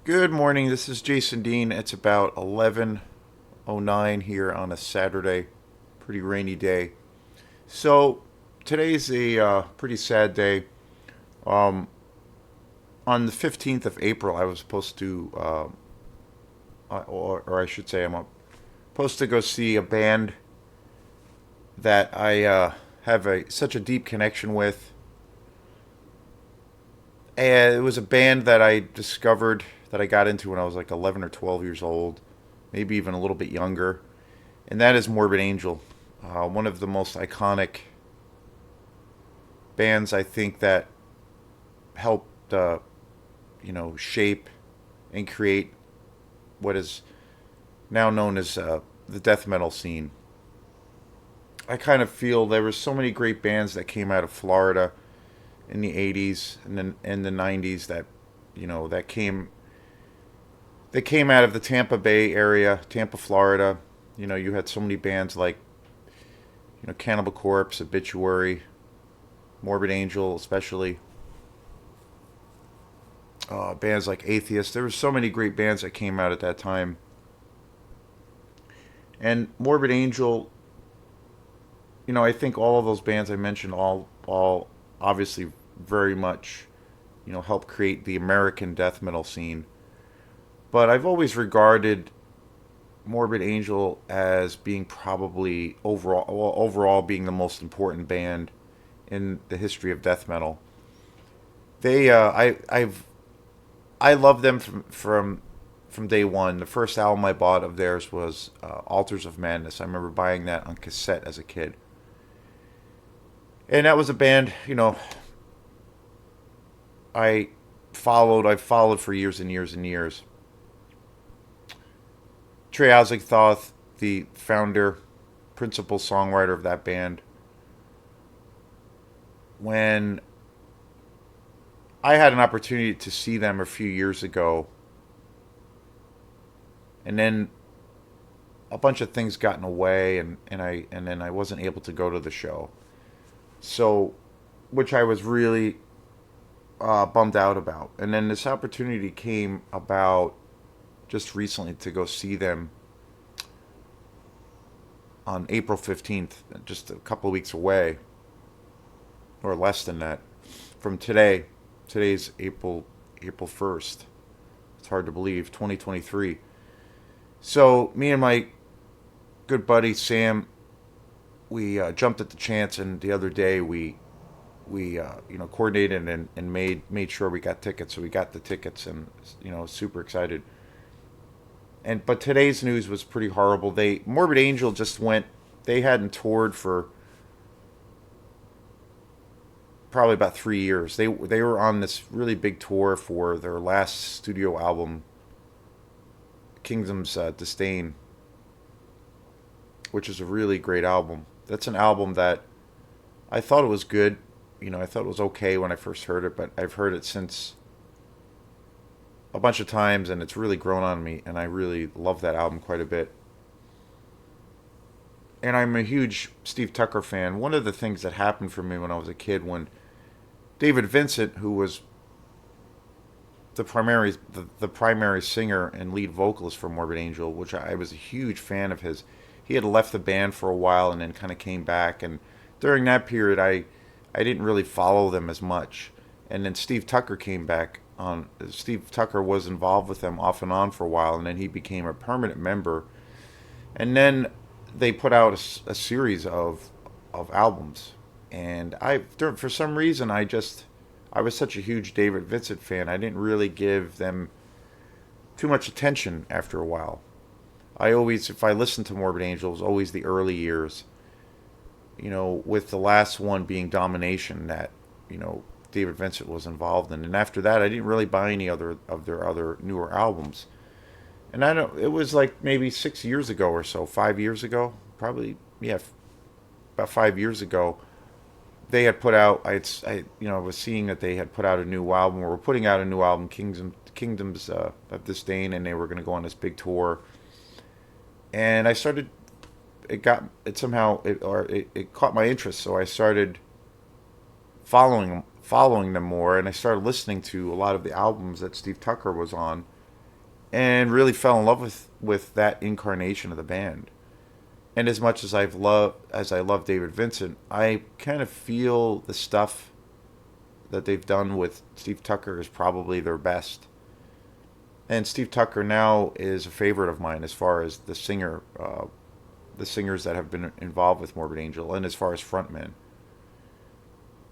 Good morning. This is Jason Dean. It's about 11:09 here on a Saturday, pretty rainy day. So today's a pretty sad day. Um, on the 15th of April, I was supposed to, or I should say, supposed to go see a band that I have such a deep connection with. And it was a band that I discovered that I got into when I was like 11 or 12 years old, maybe even a little bit younger, and that is Morbid Angel, one of the most iconic bands I think that helped, shape and create what is now known as the death metal scene. I kind of feel there were so many great bands that came out of Florida in the 80s and then in the 90s that that came out of the Tampa Bay area, Tampa, Florida. You had so many bands like Cannibal Corpse, Obituary, Morbid Angel, especially bands like Atheist. There were so many great bands that came out at that time, and Morbid Angel. I think all of those bands I mentioned all obviously very much helped create the American death metal scene. But I've always regarded Morbid Angel as being probably overall being the most important band in the history of death metal. They I love them from day one. The first album I bought of theirs was Altars of Madness. I remember buying that on cassette as a kid, and that was a band I I've followed for years and years and years. Trey Thoth, the founder, principal songwriter of that band, when I had an opportunity to see them a few years ago, and then a bunch of things got in the way, and then I wasn't able to go to the show. So, which I was really bummed out about. And then this opportunity came about just recently to go see them on April 15th, just a couple of weeks away, or less than that, from today. Today's April 1st. It's hard to believe, 2023. So me and my good buddy Sam, we jumped at the chance, and the other day we coordinated and made sure we got tickets. So we got the tickets, and super excited. And but today's news was pretty horrible. They Morbid Angel just went. They hadn't toured for probably about 3 years. They were on this really big tour for their last studio album, Kingdom's Disdain, which is a really great album. That's an album that I thought it was good. I thought it was okay when I first heard it, but I've heard it since a bunch of times, and it's really grown on me, and I really love that album quite a bit. And I'm a huge Steve Tucker fan. One of the things that happened for me when I was a kid, when David Vincent, who was the primary singer and lead vocalist for Morbid Angel, which I was a huge fan of his, he had left the band for a while and then kind of came back. And during that period, I didn't really follow them as much. And then Steve Tucker came back on. Steve Tucker was involved with them off and on for a while, and then he became a permanent member. And then they put out a series of albums, and for some reason I was such a huge David Vincent fan, I didn't really give them too much attention after a while. I always, if I listened to Morbid Angel, it was always the early years, with the last one being Domination that David Vincent was involved in, and after that I didn't really buy any other of their other newer albums. And I know it was like maybe 6 years ago or so, 5 years ago, probably, yeah, about 5 years ago. They had put out. I was seeing that they had put out a new album, or were putting out a new album, Kingdoms of Disdain, and they were going to go on this big tour. And I started. It caught my interest, so I started following them more, and I started listening to a lot of the albums that Steve Tucker was on, and really fell in love with that incarnation of the band. And as much as I love David Vincent, I kind of feel the stuff that they've done with Steve Tucker is probably their best. And Steve Tucker now is a favorite of mine as far as the singers that have been involved with Morbid Angel, and as far as frontmen.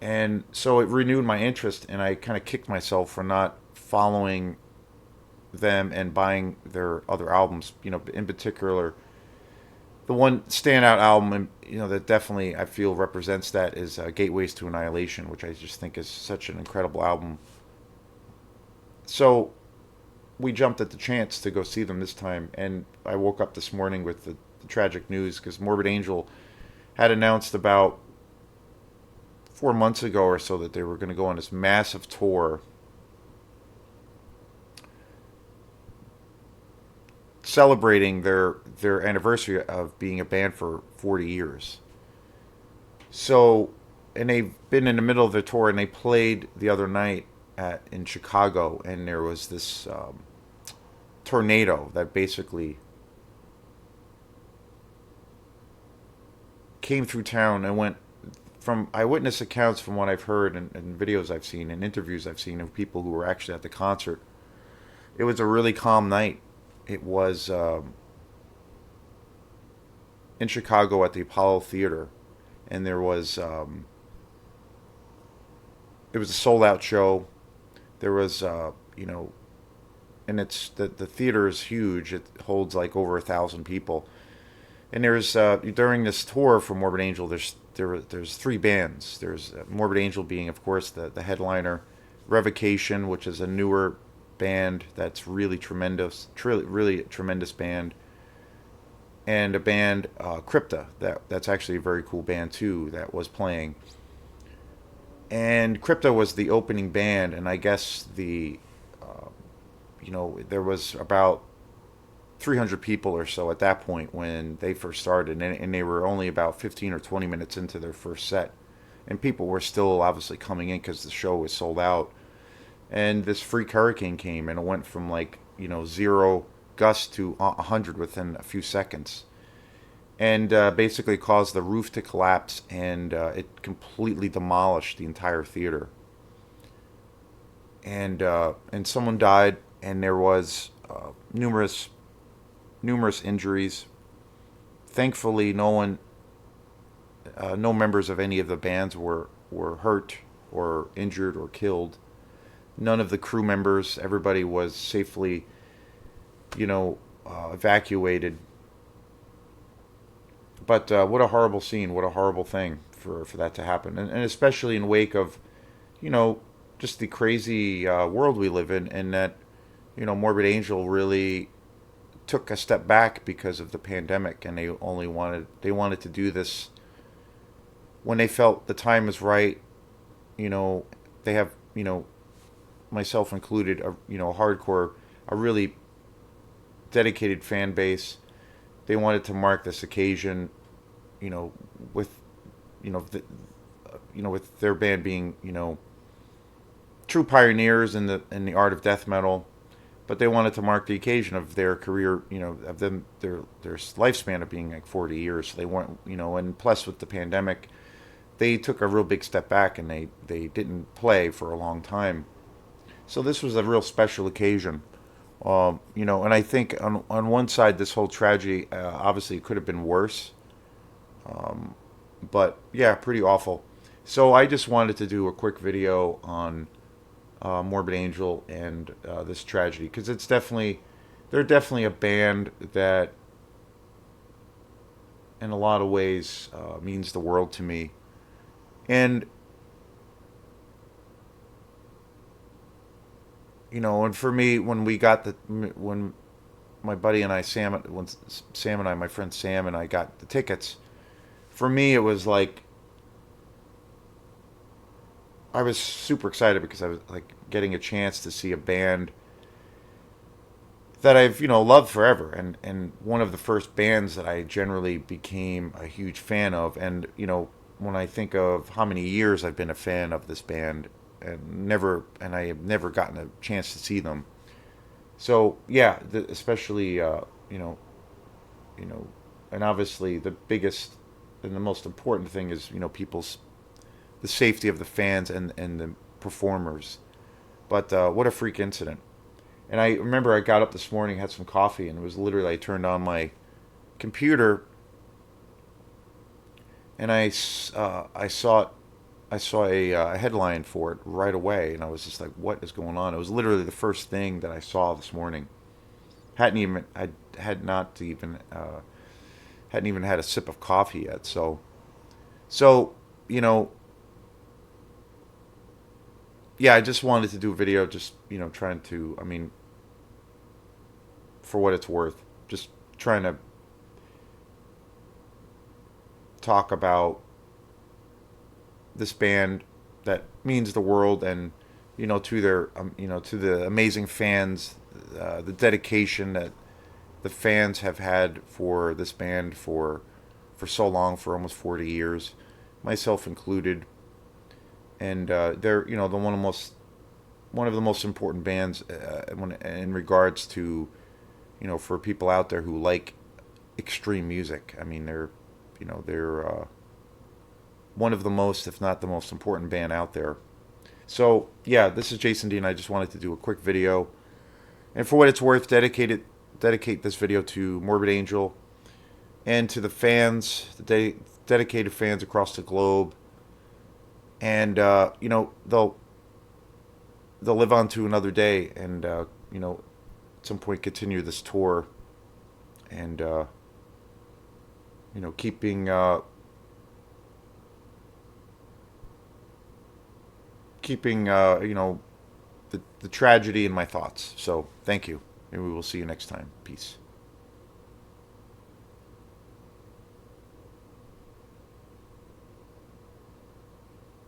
And so it renewed my interest, and I kind of kicked myself for not following them and buying their other albums. In particular, the one standout album, that definitely I feel represents that is Gateways to Annihilation, which I just think is such an incredible album. So we jumped at the chance to go see them this time, and I woke up this morning with the tragic news because Morbid Angel had announced about 4 months ago or so that they were going to go on this massive tour celebrating their anniversary of being a band for 40 years. So, and they've been in the middle of their tour, and they played the other night in Chicago, and there was this tornado that basically came through town and went from eyewitness accounts from what I've heard and videos I've seen and interviews I've seen of people who were actually at the concert. It was a really calm night. It was in Chicago at the Apollo Theater, and it was a sold out show. There was and it's the theater is huge. It holds like over 1,000 people. And there's during this tour for Morbid Angel, there's three bands. There's Morbid Angel being, of course, the headliner, Revocation, which is a newer band that's really tremendous, really a tremendous band, and a band Crypta that's actually a very cool band too that was playing. And Crypta was the opening band, and I guess there was about 300 people or so at that point when they first started, and they were only about 15 or 20 minutes into their first set, and people were still obviously coming in because the show was sold out. And this freak hurricane came, and it went from like zero gust to 100 within a few seconds, and basically caused the roof to collapse, and it completely demolished the entire theater. And someone died, and there was numerous injuries. Thankfully, no members of any of the bands were hurt or injured or killed. None of the crew members. Everybody was safely, evacuated. But what a horrible scene! What a horrible thing for that to happen, and especially in wake of, just the crazy world we live in, and that, Morbid Angel really took a step back because of the pandemic, and they wanted to do this when they felt the time was right. They have, myself included, a really dedicated fan base. They wanted to mark this occasion, with, with their band being, true pioneers in the art of death metal, but they wanted to mark the occasion of their career, of their lifespan of being like 40 years. So they weren't, and plus with the pandemic, they took a real big step back, and they didn't play for a long time. So this was a real special occasion. And I think on one side, this whole tragedy, obviously it could have been worse. But yeah, pretty awful. So I just wanted to do a quick video on Morbid Angel and this tragedy, because they're definitely a band that in a lot of ways means the world to me. And and for me, when my buddy and I, my friend Sam and I got the tickets, for me it was like I was super excited because I was like getting a chance to see a band that I've loved forever, and one of the first bands that I generally became a huge fan of. And when I think of how many years I've been a fan of this band, and I have never gotten a chance to see them. So yeah, especially you know, you know, and obviously the biggest and the most important thing is people's the safety of the fans and the performers. But what a freak incident! And I remember I got up this morning, had some coffee, and it was literally I turned on my computer and I saw a headline for it right away, and I was just like, "What is going on?" It was literally the first thing that I saw this morning. I had not even hadn't even had a sip of coffee yet. So you know, yeah, I just wanted to do a video, just trying to. I mean, for what it's worth, just trying to talk about this band that means the world, and to their to the amazing fans, the dedication that the fans have had for this band for so long, for almost 40 years, myself included. And they're the one of the most important bands in regards to for people out there who like extreme music. I mean, they're one of the most, if not the most important band out there. So yeah, this is Jason D, and I just wanted to do a quick video, and for what it's worth, dedicate this video to Morbid Angel and to the fans, the dedicated fans across the globe, and they'll live on to another day, and at some point continue this tour, and keeping keeping the tragedy in my thoughts. So thank you. Maybe we will see you next time. Peace.